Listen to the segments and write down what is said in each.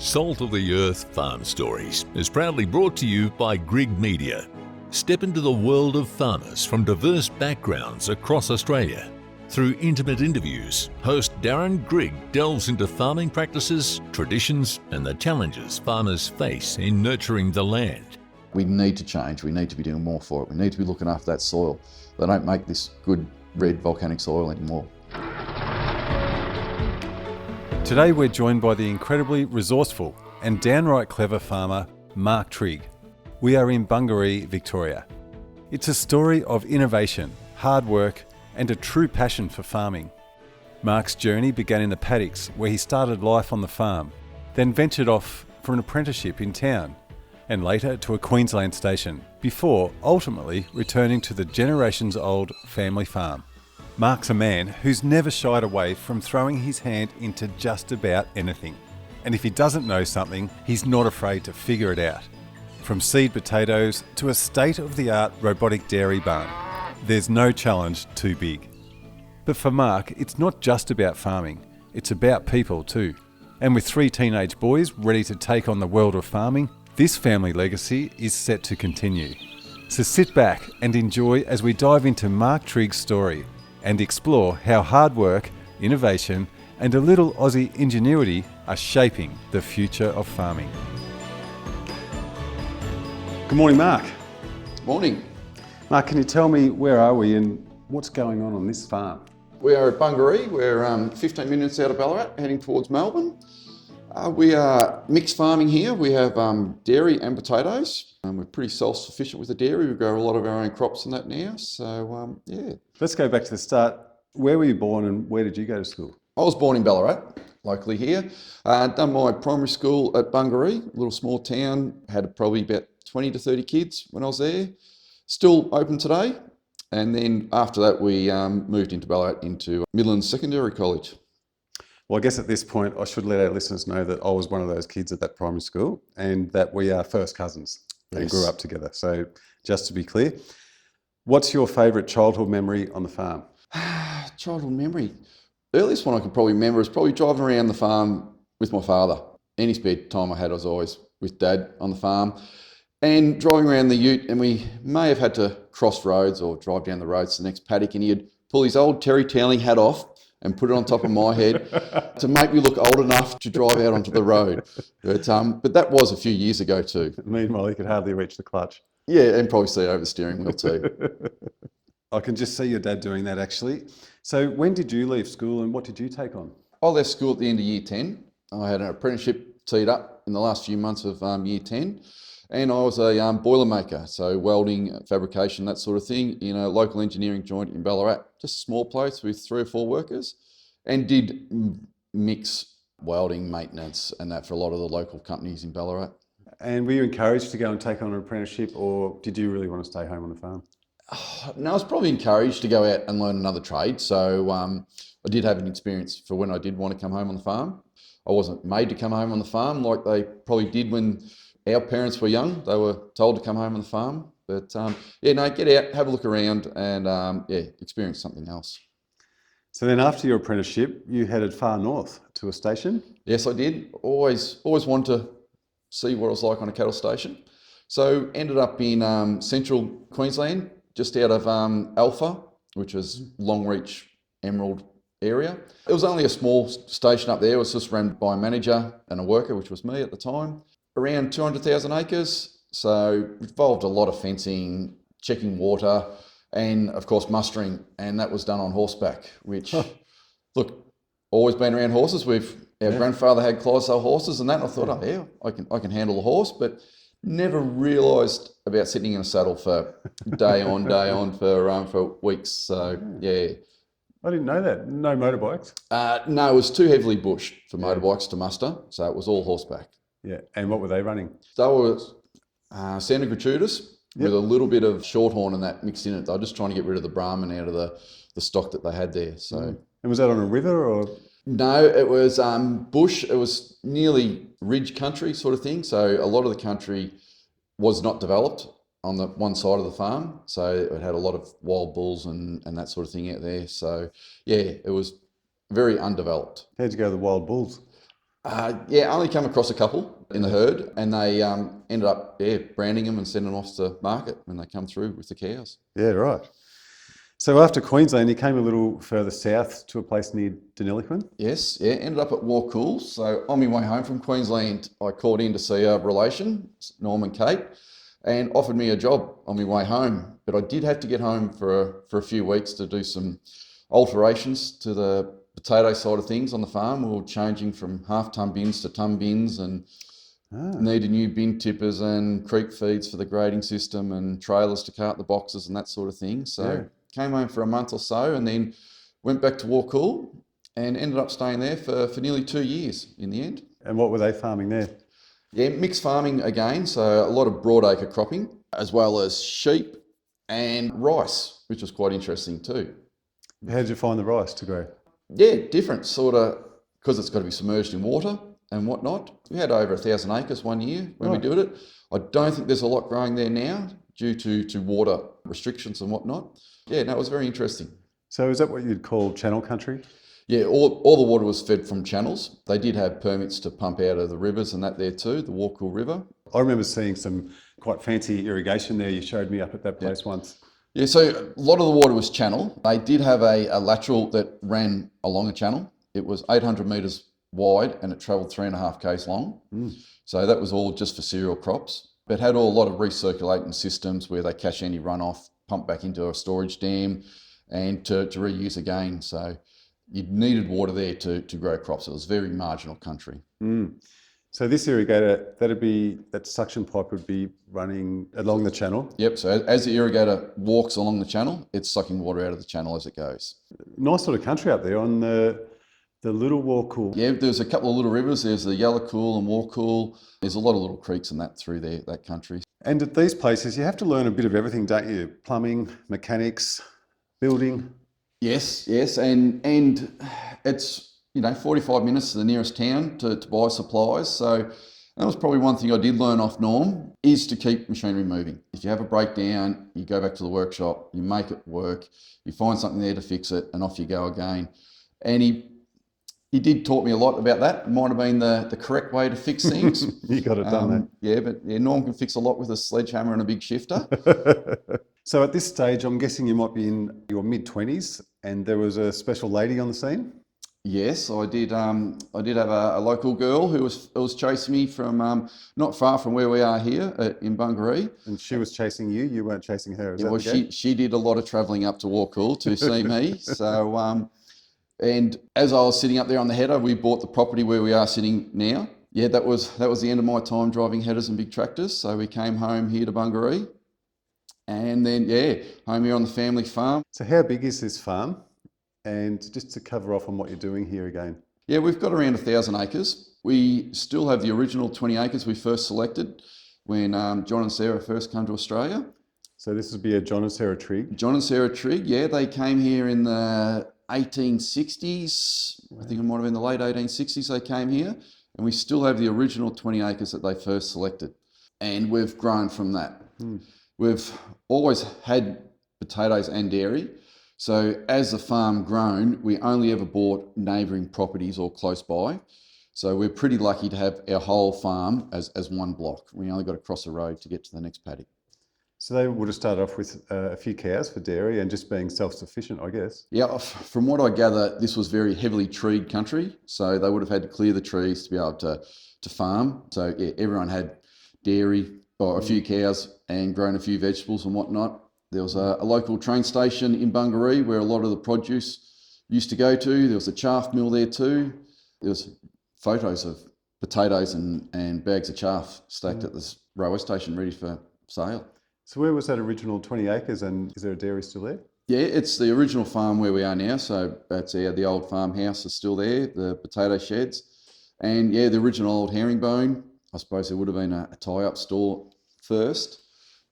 Salt of the Earth Farm Stories is proudly brought to you by Trigg Media. Step into the world of farmers from diverse backgrounds across Australia. Through intimate interviews, host Darren Trigg delves into farming practices, traditions, and the challenges farmers face in nurturing the land. We need to change. We need to be doing more for it. We need to be looking after that soil. They don't make this good red volcanic soil anymore. Today we're joined by the incredibly resourceful and downright clever farmer Mark Trigg. We are in Bungaree, Victoria. It's a story of innovation, hard work and a true passion for farming. Mark's journey began in the paddocks where he started life on the farm, then ventured off for an apprenticeship in town and later to a Queensland station before ultimately returning to the generations-old family farm. Mark's a man who's never shied away from throwing his hand into just about anything. And if he doesn't know something, he's not afraid to figure it out. From seed potatoes to a state-of-the-art robotic dairy barn, there's no challenge too big. But for Mark, it's not just about farming, it's about people too. And with 3 teenage boys ready to take on the world of farming, this family legacy is set to continue. So sit back and enjoy as we dive into Mark Trigg's story and explore how hard work, innovation, and a little Aussie ingenuity are shaping the future of farming. Good morning, Mark. Morning. Mark, can you tell me where are we and what's going on this farm? We are at Bungaree. We're 15 minutes out of Ballarat, heading towards Melbourne. We are mixed farming here. We have dairy and potatoes. We're pretty self-sufficient with the dairy. We grow a lot of our own crops and that now. So, yeah. Let's go back to the start. Where were you born and where did you go to school? I was born in Ballarat, locally here. Done my primary school at Bungaree, a little small town. Had probably about 20 to 30 kids when I was there. Still open today. And then after that, we moved into Ballarat into Midland Secondary College. Well, I guess at this point, I should let our listeners know that I was one of those kids at that primary school and that we are first cousins and grew up together. So just to be clear, what's your favourite childhood memory on the farm? Childhood memory. Earliest one I can probably remember is probably driving around the farm with my father. Any spare time I had, I was always with Dad on the farm. And driving around the ute, and we may have had to cross roads or drive down the roads to the next paddock, and he'd pull his old terry toweling hat off and put it on top of my head to make me look old enough to drive out onto the road. But that was a few years ago too. Meanwhile, he could hardly reach the clutch. Yeah, and probably see over the steering wheel too. I can just see your dad doing that actually. So when did you leave school and what did you take on? I left school at the end of year 10. I had an apprenticeship teed up in the last few months of year 10. And I was a boiler maker, so welding, fabrication, that sort of thing, in a local engineering joint in Ballarat. Just a small place with 3 or 4 workers, and did mix welding, maintenance, and that for a lot of the local companies in Ballarat. And were you encouraged to go and take on an apprenticeship, or did you really want to stay home on the farm? No, I was probably encouraged to go out and learn another trade. So I did have an experience for when I did want to come home on the farm. I wasn't made to come home on the farm like they probably did when our parents were young. They were told to come home on the farm. But get out, have a look around and experience something else. So then after your apprenticeship, you headed far north to a station? Yes, I did. Always wanted to see what it was like on a cattle station. So ended up in central Queensland, just out of Alpha, which is Longreach, Emerald area. It was only a small station up there. It was just run by a manager and a worker, which was me at the time. Around 200,000 acres, so involved a lot of fencing, checking water, and of course mustering, and that was done on horseback, which, look, always been around horses. Our grandfather had Clydesdale horses and that, and I thought, I can handle the horse, but never realised about sitting in a saddle for day on for weeks, so yeah. I didn't know that. No motorbikes? No, it was too heavily bushed for motorbikes to muster, so it was all horseback. Yeah, and what were they running? They were standard gratuitous with a little bit of shorthorn and that mixed in it. They were just trying to get rid of the Brahman out of the stock that they had there. So, And was that on a river or? No, it was bush. It was nearly ridge country sort of thing. So a lot of the country was not developed on the one side of the farm. So it had a lot of wild bulls and that sort of thing out there. So yeah, it was very undeveloped. How'd you go with the wild bulls? Yeah, only come across a couple in the herd, and they ended up branding them and sending them off to market when they come through with the cows. Yeah, right. So after Queensland, you came a little further south to a place near Deniliquin. Yes, yeah, ended up at Warcool. So on my way home from Queensland, I called in to see a relation, Norman Kate, and offered me a job on my way home. But I did have to get home for a few weeks to do some alterations to the potato side of things on the farm. We were changing from half-ton bins to ton bins and needed new bin tippers and creek feeds for the grading system and trailers to cart the boxes and that sort of thing. So came home for a month or so and then went back to Warcool and ended up staying there for nearly 2 years in the end. And what were they farming there? Yeah, mixed farming again, so a lot of broadacre cropping, as well as sheep and rice, which was quite interesting too. How did you find the rice to grow? Yeah, different, sort of, because it's got to be submerged in water and whatnot. We had over 1,000 acres one year when we did it. I don't think there's a lot growing there now due to water restrictions and whatnot. Yeah, no, it was very interesting. So is that what you'd call channel country? Yeah, all the water was fed from channels. They did have permits to pump out of the rivers and that there too, the Warcool River. I remember seeing some quite fancy irrigation there. You showed me up at that place once. Yeah, so a lot of the water was channel. They did have a lateral that ran along a channel. It was 800 metres wide and it travelled 3.5 k's long. So that was all just for cereal crops. But had a lot of recirculating systems where they catch any runoff, pump back into a storage dam and to reuse again. So you needed water there to grow crops. It was very marginal country. So this irrigator, that suction pipe would be running along the channel? Yep, so as the irrigator walks along the channel, it's sucking water out of the channel as it goes. Nice sort of country up there on the little Warcool. Yeah, there's a couple of little rivers. There's the Yellowcool and Warcool. There's a lot of little creeks and that through there, that country. And at these places, you have to learn a bit of everything, don't you? Plumbing, mechanics, building. Yes, and it's 45 minutes to the nearest town to buy supplies. So that was probably one thing I did learn off Norm, is to keep machinery moving. If you have a breakdown, you go back to the workshop, you make it work, you find something there to fix it, and off you go again. And he did taught me a lot about that. It might have been the correct way to fix things. You got it done, mate. Yeah, but Norm can fix a lot with a sledgehammer and a big shifter. So at this stage, I'm guessing you might be in your mid-20s and there was a special lady on the scene? Yes, I did. I did have a local girl who was chasing me from not far from where we are here in Bungaree. And she was chasing you. You weren't chasing her. Well, she did a lot of travelling up to Warcool to see me. So, and as I was sitting up there on the header, we bought the property where we are sitting now. Yeah, that was the end of my time driving headers and big tractors. So we came home here to Bungaree, and then home here on the family farm. So how big is this farm? And just to cover off on what you're doing here again. Yeah, we've got around 1,000 acres. We still have the original 20 acres we first selected when John and Sarah first came to Australia. So this would be a John and Sarah Trigg? John and Sarah Trigg, yeah, they came here in the 1860s. I think it might have been the late 1860s they came here. And we still have the original 20 acres that they first selected. And we've grown from that. We've always had potatoes and dairy. So as the farm grown, we only ever bought neighbouring properties or close by. So we're pretty lucky to have our whole farm as one block. We only got to cross the road to get to the next paddock. So they would have started off with a few cows for dairy and just being self-sufficient, I guess. Yeah, from what I gather, this was very heavily treed country. So they would have had to clear the trees to be able to farm. So yeah, everyone had dairy or a few cows and grown a few vegetables and whatnot. There was a local train station in Bungaree where a lot of the produce used to go to. There was a chaff mill there too. There was photos of potatoes and bags of chaff stacked at this railway station ready for sale. So where was that original 20 acres and is there a dairy still there? Yeah, it's the original farm where we are now. So that's the old farmhouse is still there, the potato sheds. And yeah, the original old herringbone. I suppose there would have been a tie-up store first.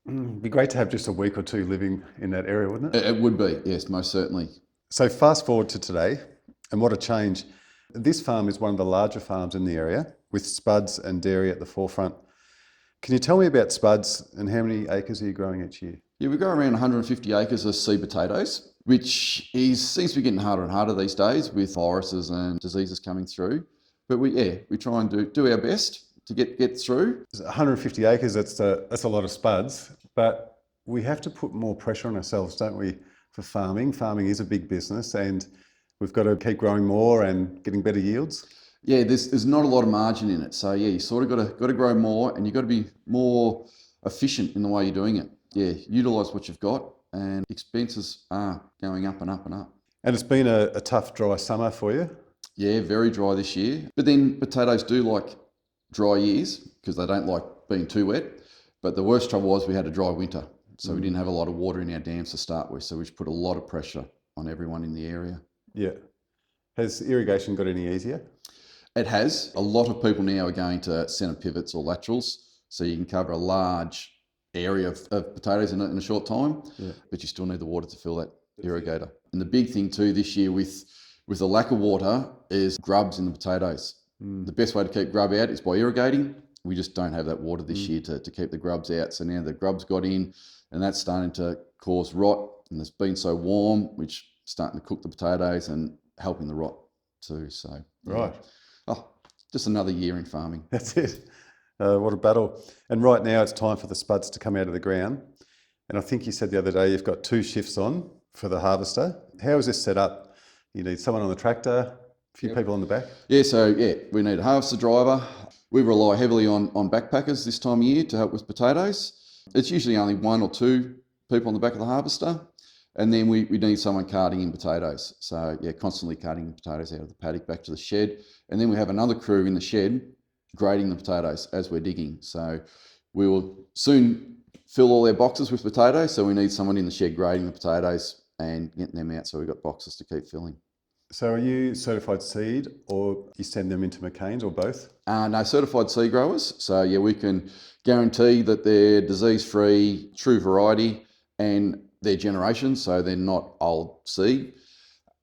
It'd be great to have just a week or two living in that area, wouldn't it? It would be, yes, most certainly. So fast forward to today, and what a change. This farm is one of the larger farms in the area, with spuds and dairy at the forefront. Can you tell me about spuds and how many acres are you growing each year? Yeah, we grow around 150 acres of seed potatoes, which seems to be getting harder and harder these days with viruses and diseases coming through. But we try and do our best to get through. 150 acres, that's a lot of spuds, but we have to put more pressure on ourselves, don't we, for farming? Farming is a big business and we've got to keep growing more and getting better yields. Yeah, there's not a lot of margin in it. So yeah, you sort of got to grow more, and you've got to be more efficient in the way you're doing it. Yeah, utilise what you've got, and expenses are going up and up and up. And it's been a tough, dry summer for you. Yeah, very dry this year. But then potatoes do like dry years because they don't like being too wet. But the worst trouble was we had a dry winter. So we didn't have a lot of water in our dams to start with. So we put a lot of pressure on everyone in the area. Yeah. Has irrigation got any easier? It has. A lot of people now are going to centre pivots or laterals. So you can cover a large area of potatoes in a short time, but you still need the water to fill that irrigator. And the big thing too this year with the lack of water is grubs in the potatoes. The best way to keep grub out is by irrigating. We just don't have that water this year to keep the grubs out. So now the grubs got in and that's starting to cause rot, and it's been so warm, which is starting to cook the potatoes and helping the rot too. So Right. Oh, just another year in farming. That's it. What a battle. And right now it's time for the spuds to come out of the ground. And I think you said the other day you've got 2 shifts on for the harvester. How is this set up? You need someone on the tractor, a few people on the back? Yeah, so we need a harvester driver. We rely heavily on backpackers this time of year to help with potatoes. It's usually only 1 or 2 people on the back of the harvester. And then we need someone carting in potatoes. So constantly carting potatoes out of the paddock back to the shed. And then we have another crew in the shed grading the potatoes as we're digging. So we will soon fill all their boxes with potatoes. So we need someone in the shed grading the potatoes and getting them out so we've got boxes to keep filling. So are you certified seed or you send them into McCain's or both? No, certified seed growers. So we can guarantee that they're disease-free, true variety, and their generation, so they're not old seed.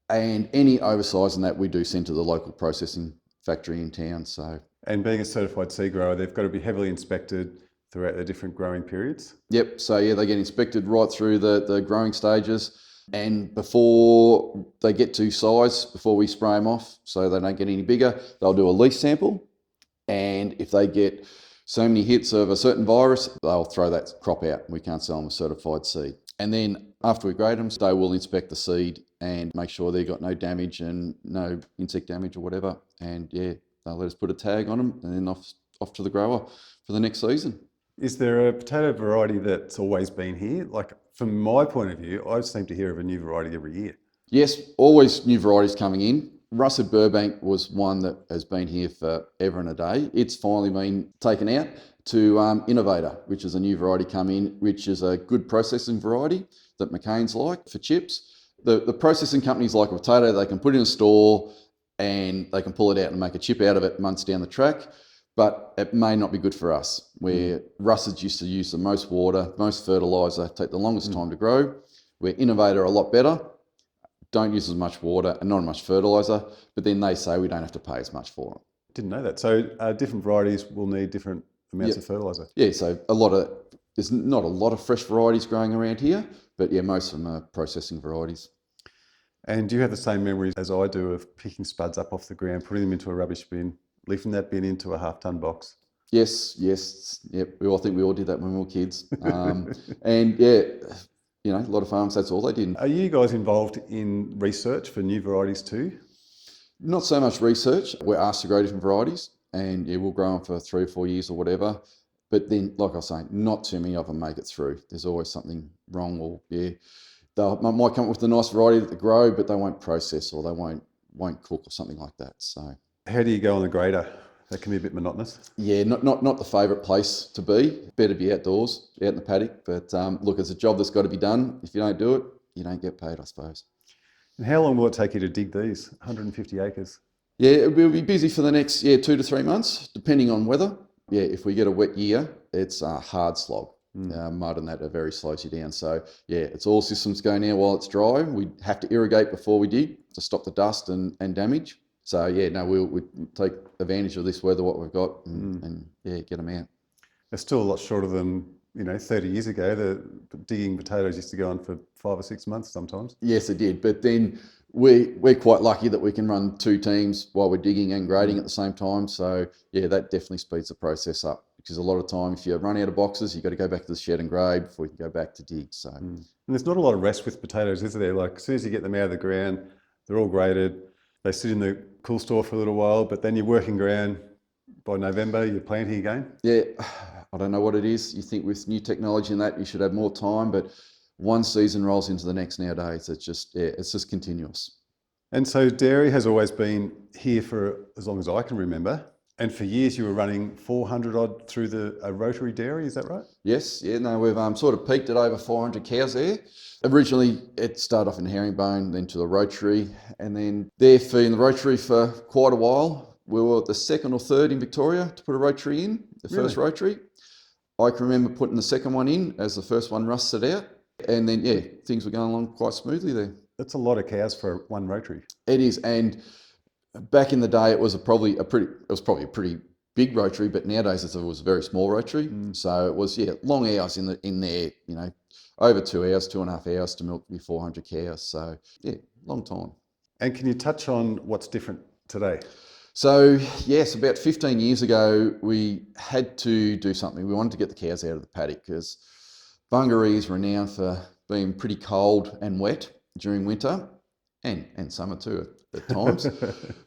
And any oversize in that we do send to the local processing factory in town. So. And being a certified seed grower, they've got to be heavily inspected throughout their different growing periods? Yep, so they get inspected right through the growing stages, and before they get to size, before we spray them off so they don't get any bigger, they'll do a leaf sample, and if they get so many hits of a certain virus, they'll throw that crop out. We can't sell them as certified seed. And then after we grade them, they will inspect the seed and make sure they've got no damage and no insect damage or whatever. And they'll let us put a tag on them and then off to the grower for the next season. Is there a potato variety that's always been here? Like from my point of view, I seem to hear of a new variety every year. Yes, always new varieties coming in. Russet Burbank was one that has been here forever and a day. It's finally been taken out to Innovator, which is a new variety come in, which is a good processing variety that McCain's like for chips. The processing companies like a potato, they can put in a store and they can pull it out and make a chip out of it months down the track, but it may not be good for us, where Russets used to use the most water, most fertiliser, take the longest time to grow, where Innovator are a lot better, don't use as much water and not as much fertiliser, but then they say we don't have to pay as much for them. Didn't know that. So different varieties will need different amounts of fertiliser. Yeah, so there's not a lot of fresh varieties growing around here, but most of them are processing varieties. And do you have the same memories as I do of picking spuds up off the ground, putting them into a rubbish bin, leafing that bin into a half-ton box? Yes. Yep. I think we all did that when we were kids. And a lot of farms, that's all they did. Are you guys involved in research for new varieties too? Not so much research. We're asked to grow different varieties and we'll grow them for 3 or 4 years or whatever. But then, like I was saying, not too many of them make it through. There's always something wrong or they might come up with a nice variety that they grow, but they won't process or they won't cook or something like that. So how do you go on the grader? That can be a bit monotonous. Yeah, not the favourite place to be. Better be outdoors, out in the paddock. But look, it's a job that's got to be done. If you don't do it, you don't get paid, I suppose. And how long will it take you to dig these 150 acres? Yeah, we'll be busy for the next 2 to 3 months, depending on weather. Yeah, if we get a wet year, it's a hard slog. Mud and that very slows you down. So it's all systems go now while it's dry. We have to irrigate before we dig to stop the dust and damage. So we'll take advantage of this weather, what we've got, and get them out. It's still a lot shorter than 30 years ago. The digging potatoes used to go on for 5 or 6 months sometimes. Yes, it did. But then we're quite lucky that we can run 2 teams while we're digging and grading at the same time. So yeah, that definitely speeds the process up, because a lot of time, if you run out of boxes, you've got to go back to the shed and grade before you can go back to dig. So And there's not a lot of rest with potatoes, is there? Like, as soon as you get them out of the ground, they're all graded. They sit in the cool store for a little while, but then you're working ground. By November, you're planting again? yeah, I don't know what it is. You think with new technology and that, you should have more time, but one season rolls into the next nowadays. It's just continuous. And so dairy has always been here for as long as I can remember. And for years you were running 400 odd through a rotary dairy, is that right? Yes, yeah, no, we've sort of peaked at over 400 cows there. Originally, it started off in herringbone, then to the rotary, and then they're feeding the rotary for quite a while. We were the 2nd or 3rd in Victoria to put a rotary in, the first rotary. I can remember putting the second one in as the first one rusted out. And then, yeah, things were going along quite smoothly there. That's a lot of cows for one rotary. It is, and back in the day, it was probably a pretty big rotary, but nowadays it was a very small rotary. So it was, long hours in there, over 2 hours, 2.5 hours to milk your 400 cows. So yeah, long time. And can you touch on what's different today? So yes, about 15 years ago, we had to do something. We wanted to get the cows out of the paddock, because Bungaree is renowned for being pretty cold and wet during winter and summer too at times.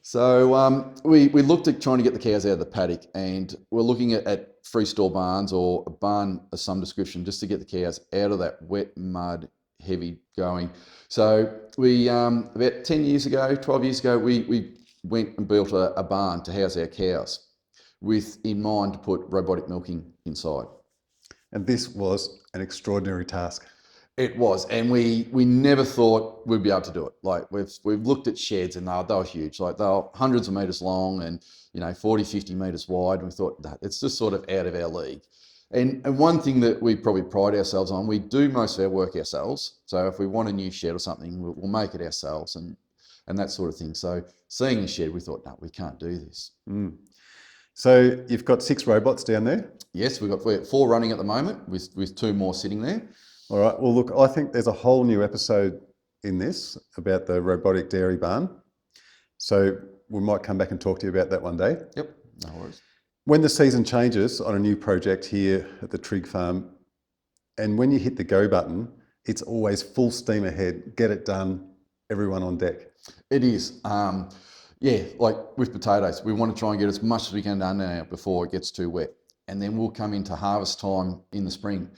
So we looked at trying to get the cows out of the paddock, and we're looking at freestall barns or a barn of some description, just to get the cows out of that wet mud, heavy going. So we, about 10 years ago, 12 years ago, we went and built a barn to house our cows, with in mind to put robotic milking inside. And this was an extraordinary task. It was, and we never thought we'd be able to do it. Like we've looked at sheds, and they were huge. Like they were hundreds of metres long and 40, 50 metres wide. And we thought that it's just sort of out of our league. And one thing that we probably pride ourselves on, we do most of our work ourselves. So if we want a new shed or something, we'll make it ourselves and that sort of thing. So seeing the shed, we thought, no, we can't do this. So you've got 6 robots down there? Yes, we've got 4 running at the moment, with 2 more sitting there. All right. Well, look, I think there's a whole new episode in this about the robotic dairy barn. So we might come back and talk to you about that one day. Yep, no worries. When the season changes on a new project here at the Trigg farm, and when you hit the go button, it's always full steam ahead, get it done, everyone on deck. It is. Like with potatoes, we want to try and get as much as we can done now before it gets too wet. And then we'll come into harvest time in the spring.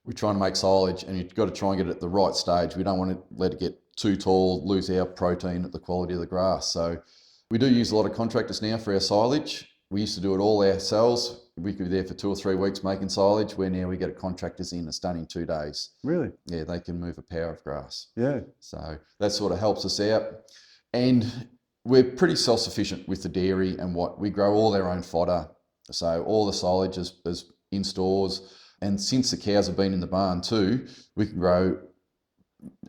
We're trying to make silage, and you've got to try and get it at the right stage. We don't want to let it get too tall, lose our protein at the quality of the grass. So we do use a lot of contractors now for our silage. We used to do it all ourselves. We could be there for 2 or 3 weeks making silage, where now we get contractors in, it's done in 2 days. Really? Yeah, they can move a power of grass. Yeah. So that sort of helps us out. And we're pretty self-sufficient with the dairy, and we grow all our own fodder. So all the silage is in stores. And since the cows have been in the barn too, we can grow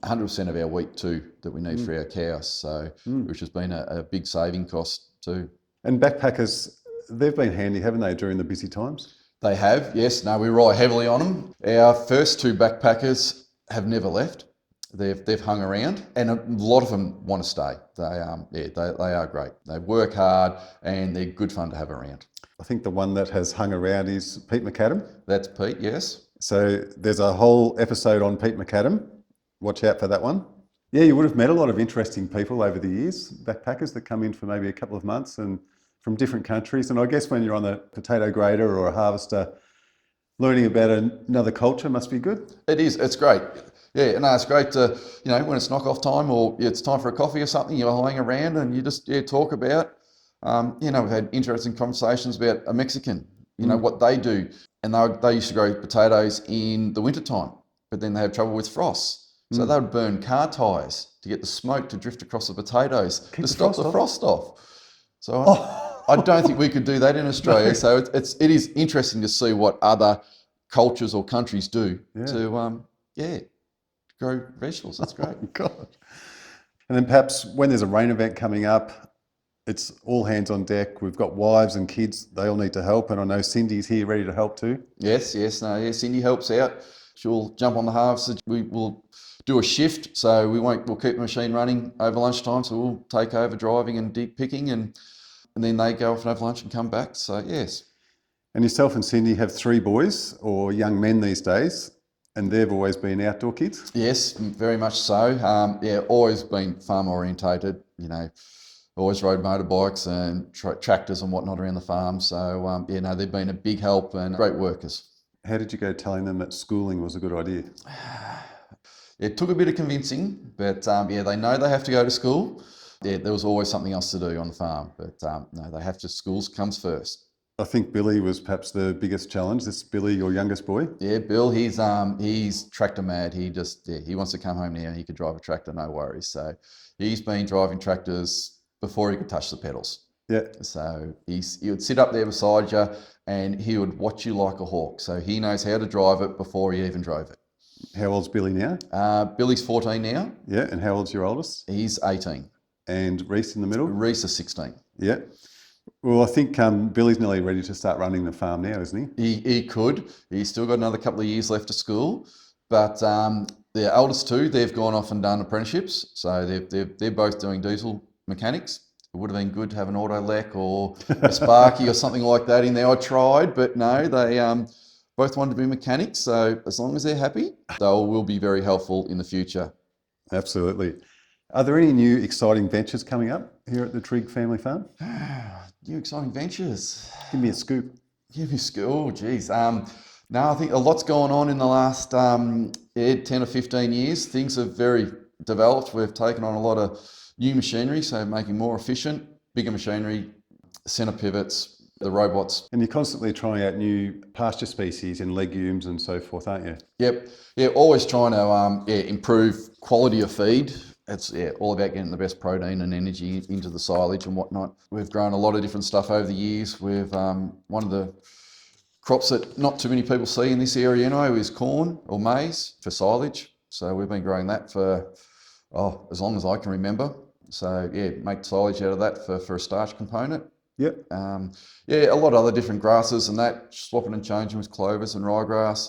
100% of our wheat too that we need for our cows. So, which has been a big saving cost too. And backpackers, they've been handy, haven't they, during the busy times? They have, yes. No, we rely heavily on them. Our first 2 backpackers have never left. They've hung around, and a lot of them want to stay. They are great. They work hard, and they're good fun to have around. I think the one that has hung around is Pete McAdam. That's Pete, yes. So there's a whole episode on Pete McAdam. Watch out for that one. Yeah, you would have met a lot of interesting people over the years, backpackers that come in for maybe a couple of months and from different countries. And I guess when you're on a potato grader or a harvester, learning about another culture must be good. It is. It's great. Yeah, no, it's great to, when it's knock-off time or it's time for a coffee or something, you're hanging around and you just talk about, we've had interesting conversations about a Mexican, what they do. And they used to grow potatoes in the wintertime, but then they had trouble with frost. So they would burn car tyres to get the smoke to drift across the potatoes to stop the frost off. So I don't think we could do that in Australia. So it is interesting to see what other cultures or countries do to grow vegetables. That's great. Oh, God. And then perhaps when there's a rain event coming up, it's all hands on deck. We've got wives and kids. They all need to help. And I know Cindy's here ready to help too. Yes. Cindy helps out. she'll jump on the harvester. We will do a shift, so we'll keep the machine running over lunchtime. So we'll take over driving and deep picking, and then they go off and have lunch and come back. So yes. And yourself and Cindy have 3 boys, or young men these days, and they've always been outdoor kids? Yes, very much so. Always been farm orientated, always rode motorbikes and tractors and whatnot around the farm. So they've been a big help and great workers. How did you go telling them that schooling was a good idea? It took a bit of convincing, but they know they have to go to school. Yeah, there was always something else to do on the farm, but no, they have to. Schools comes first. I think Billy was perhaps the biggest challenge. This is Billy, your youngest boy? Yeah, Bill, he's tractor mad. He wants to come home now. He could drive a tractor, no worries. So he's been driving tractors before he could touch the pedals. Yeah. So he would sit up there beside you and he would watch you like a hawk. So he knows how to drive it before he even drove it. How old's Billy now? Billy's 14 now. Yeah, and how old's your oldest? He's 18. And Reese in the middle? Reese is 16. Yeah. Well, I think Billy's nearly ready to start running the farm now, isn't he? He could. He's still got another couple of years left of school. But the eldest 2, they've gone off and done apprenticeships. So they're both doing diesel mechanics. It would have been good to have an Autolec or a Sparky or something like that in there. I tried, but no, they both wanted to be mechanics. So as long as they're happy, they will be very helpful in the future. Absolutely. Are there any new exciting ventures coming up here at the Trigg family farm? New exciting ventures. Give me a scoop. Give me a scoop. Oh, geez. No, I think a lot's gone on in the last 10 or 15 years. Things have very developed. We've taken on a lot of new machinery, so making more efficient, bigger machinery, centre pivots, the robots. And you're constantly trying out new pasture species and legumes and so forth, aren't you? Yep. Yeah, always trying to improve quality of feed. It's all about getting the best protein and energy into the silage and whatnot. We've grown a lot of different stuff over the years. We've one of the crops that not too many people see in this area is corn or maize for silage. So we've been growing that for as long as I can remember. So make silage out of that for a starch component. Yep. A lot of other different grasses and that, swapping and changing with clovers and ryegrass,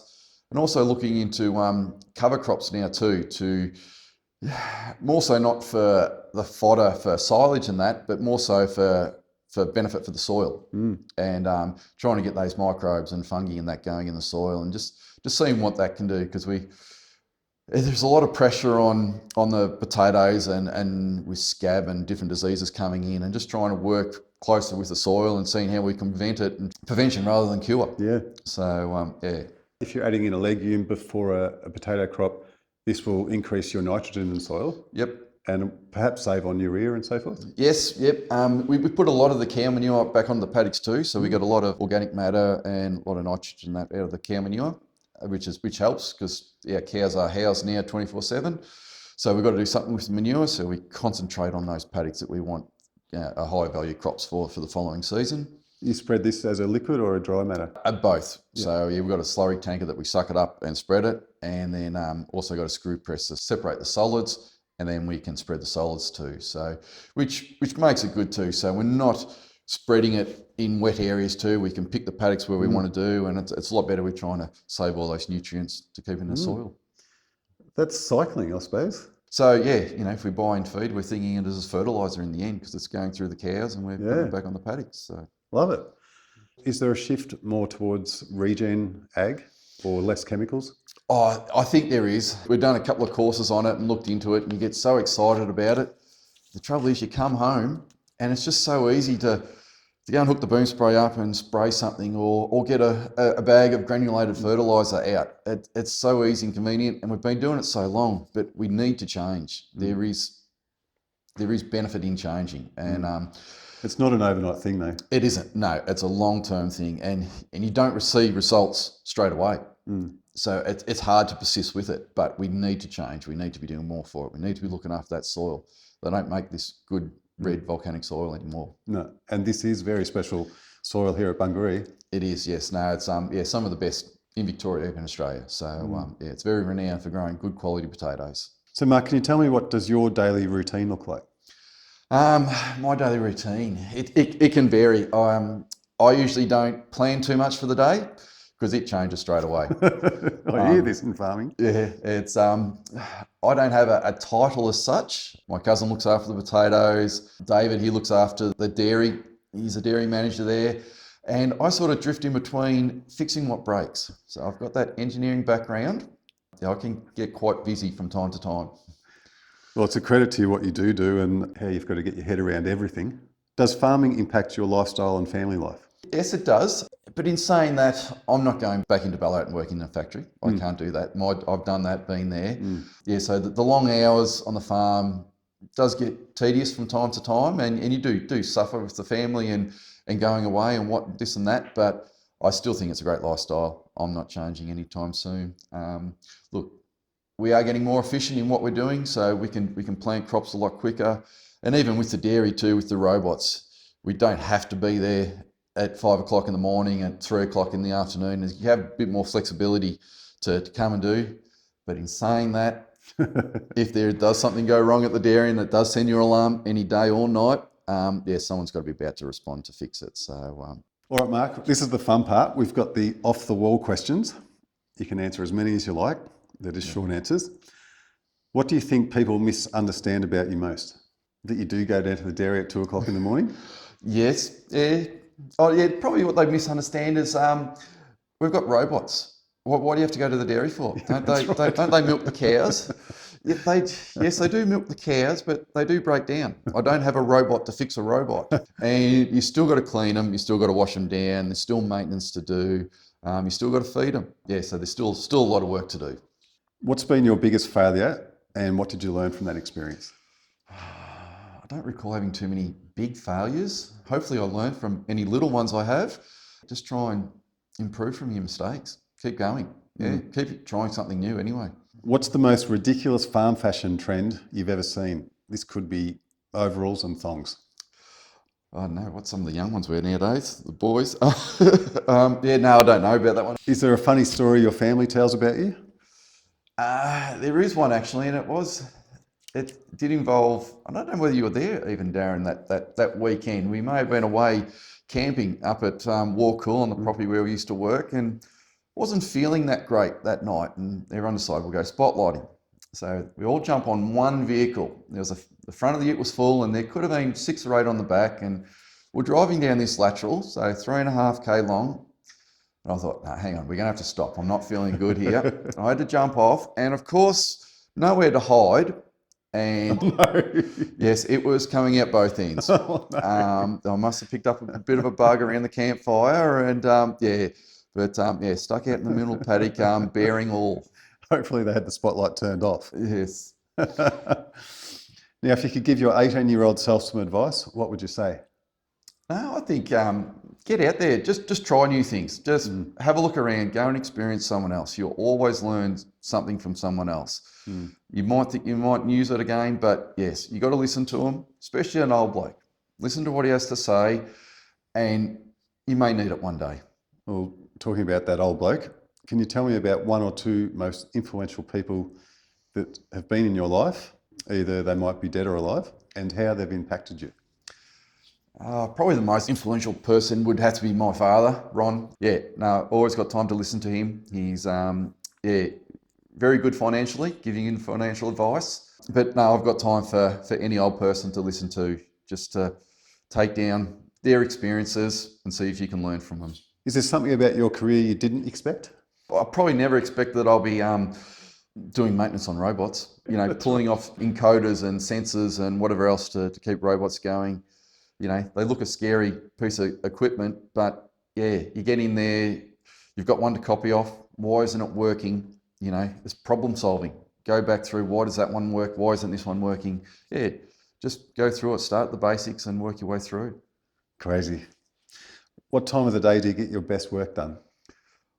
and also looking into cover crops now too, to more so not for the fodder for silage and that, but more so for benefit for the soil, and trying to get those microbes and fungi and that going in the soil, and just seeing what that can do, because there's a lot of pressure on the potatoes and with scab and different diseases coming in, and just trying to work closer with the soil and seeing how we can prevent it, and prevention rather than cure. Yeah. So If you're adding in a legume before a potato crop, this will increase your nitrogen in the soil. Yep. And perhaps save on urea and so forth? Yes, yep. We put a lot of the cow manure back on the paddocks too, so we got a lot of organic matter and a lot of nitrogen out of the cow manure, which helps, because cows are housed now 24/7. So we've got to do something with the manure, so we concentrate on those paddocks that we want a high value crops for the following season. You spread this as a liquid or a dry matter? Both. Yeah. So we've got a slurry tanker that we suck it up and spread it, and then also got a screw press to separate the solids, and then we can spread the solids too. So which makes it good too. So we're not spreading it in wet areas too. We can pick the paddocks where we want to do, and it's a lot better. We're trying to save all those nutrients to keep in the soil. That's cycling, I suppose. So if we buy in feed, we're thinking it as fertiliser in the end, because it's going through the cows and we're putting it back on the paddocks. So. Love it. Is there a shift more towards regen ag or less chemicals? Oh, I think there is. We've done a couple of courses on it and looked into it, and you get so excited about it. The trouble is you come home and it's just so easy to go and hook the boom spray up and spray something, or get a bag of granulated fertiliser out. It's so easy and convenient, and we've been doing it so long, but we need to change. There is benefit in changing, and it's not an overnight thing though. It isn't. No, it's a long-term thing, and you don't receive results straight away. So it's hard to persist with it, but we need to change. We need to be doing more for it. We need to be looking after that soil. They don't make this good red volcanic soil anymore. No, and this is very special soil here at Bungaree. It is, yes. No, it's some of the best in Victoria, even Australia. So it's very renowned for growing good quality potatoes. So Mark, can you tell me, what does your daily routine look like? My daily routine, it can vary. I usually don't plan too much for the day, because it changes straight away. I hear this in farming. Yeah, it's I don't have a title as such. My cousin looks after the potatoes. David, he looks after the dairy. He's a dairy manager there. And I sort of drift in between fixing what breaks. So I've got that engineering background. Yeah, I can get quite busy from time to time. Well, it's a credit to you what you do and how you've got to get your head around everything. Does farming impact your lifestyle and family life? Yes, it does. But in saying that, I'm not going back into Ballarat and working in a factory. I can't do that. I've done that, been there. Yeah, so the long hours on the farm does get tedious from time to time, and you do suffer with the family and going away and what this and that, but I still think it's a great lifestyle. I'm not changing anytime soon. Look, we are getting more efficient in what we're doing, so we can plant crops a lot quicker. And even with the dairy too, with the robots, we don't have to be there at 5 o'clock in the morning and 3 o'clock in the afternoon. You have a bit more flexibility to come and do. But in saying that, if there does something go wrong at the dairy and it does send you an alarm any day or night, someone's got to be about to respond to fix it. So, all right, Mark, this is the fun part. We've got the off-the-wall questions. You can answer as many as you like. They're just short answers. What do you think people misunderstand about you most? That you do go down to the dairy at 2 o'clock in the morning? Yes. Yeah. Oh, yeah. Probably what they misunderstand is we've got robots. Why do you have to go to the dairy for? Don't they milk the cows? Yes, they do milk the cows, but they do break down. I don't have a robot to fix a robot. And you still got to clean them, you still got to wash them down, there's still maintenance to do, you still got to feed them. Yeah, so there's still a lot of work to do. What's been your biggest failure and what did you learn from that experience? I don't recall having too many big failures. Hopefully I learned from any little ones I have. Just try and improve from your mistakes. Keep going. Yeah, keep trying something new anyway. What's the most ridiculous farm fashion trend you've ever seen? This could be overalls and thongs. I don't know what some of the young ones wear nowadays, the boys. I don't know about that one. Is there a funny story your family tells about you? There is one actually, and it did involve, I don't know whether you were there even, Darren, that weekend. We may have been away camping up at Warcool on the property where we used to work, and wasn't feeling that great that night, and everyone decided we'll go spotlighting. So we all jump on one vehicle. The front of the ute was full, and there could have been 6 or 8 on the back, and we're driving down this lateral, so 3.5k long. And I thought, no, hang on, we're going to have to stop. I'm not feeling good here. I had to jump off, and of course, nowhere to hide. And yes, it was coming out both ends. I must have picked up a bit of a bug around the campfire, and stuck out in the middle paddock, bearing all. Hopefully they had the spotlight turned off. Yes. Now, if you could give your 18-year-old self some advice, what would you say? No, I think get out there. Just try new things. Just have a look around. Go and experience someone else. You'll always learn something from someone else. You might think you might use it again, but yes, you got to listen to him, especially an old bloke. Listen to what he has to say, and you may need it one day. Well, talking about that old bloke, can you tell me about 1 or 2 most influential people that have been in your life, either they might be dead or alive, and how they've impacted you? Probably the most influential person would have to be my father, Ron. Yeah, no, always got time to listen to him. He's very good financially, giving you financial advice. But no, I've got time for any old person to listen to, just to take down their experiences and see if you can learn from them. Is there something about your career you didn't expect? I probably never expected that I'll be doing maintenance on robots, pulling off encoders and sensors and whatever else to keep robots going. They look a scary piece of equipment, but yeah, you get in there, you've got one to copy off. Why isn't it working? It's problem solving. Go back through, why does that one work? Why isn't this one working? Yeah, just go through it, start at the basics and work your way through. Crazy. What time of the day do you get your best work done?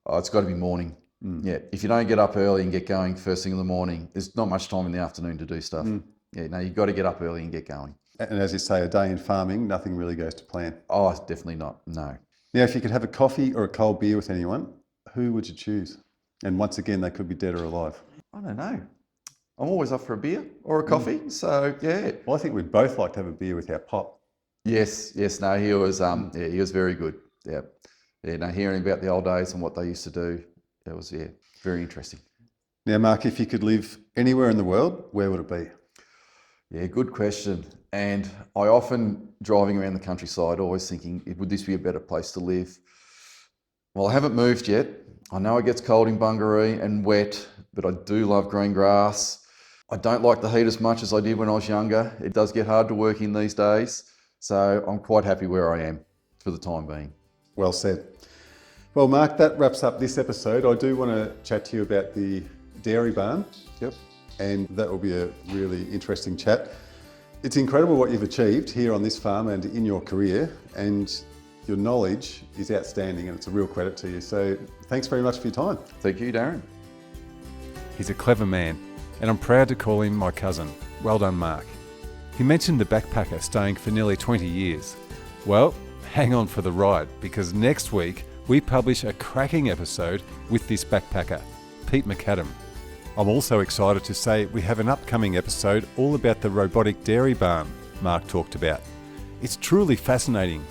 Oh, it's got to be morning. Yeah, if you don't get up early and get going first thing in the morning, there's not much time in the afternoon to do stuff. Yeah, no, you've got to get up early and get going. And as you say, a day in farming, nothing really goes to plan. Oh, definitely not, no. Now, if you could have a coffee or a cold beer with anyone, who would you choose? And once again, they could be dead or alive. I don't know. I'm always up for a beer or a coffee, so yeah. Well, I think we'd both like to have a beer with our pop. Yes, no, he was very good. Yeah, hearing about the old days and what they used to do, it was, very interesting. Now, Mark, if you could live anywhere in the world, where would it be? Yeah, good question. And I often, driving around the countryside, always thinking, would this be a better place to live? Well, I haven't moved yet. I know it gets cold in Bungaree and wet, but I do love green grass. I don't like the heat as much as I did when I was younger. It does get hard to work in these days. So I'm quite happy where I am for the time being. Well said. Well, Mark, that wraps up this episode. I do want to chat to you about the dairy barn. Yep. And that will be a really interesting chat. It's incredible what you've achieved here on this farm and in your career, and your knowledge is outstanding, and it's a real credit to you. So thanks very much for your time. Thank you, Darren. He's a clever man, and I'm proud to call him my cousin. Well done, Mark. He mentioned the backpacker staying for nearly 20 years. Well, hang on for the ride, because next week we publish a cracking episode with this backpacker, Pete McAdam. I'm also excited to say we have an upcoming episode all about the robotic dairy barn Mark talked about. It's truly fascinating.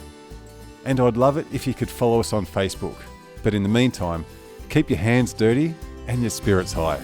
And I'd love it if you could follow us on Facebook. But in the meantime, keep your hands dirty and your spirits high.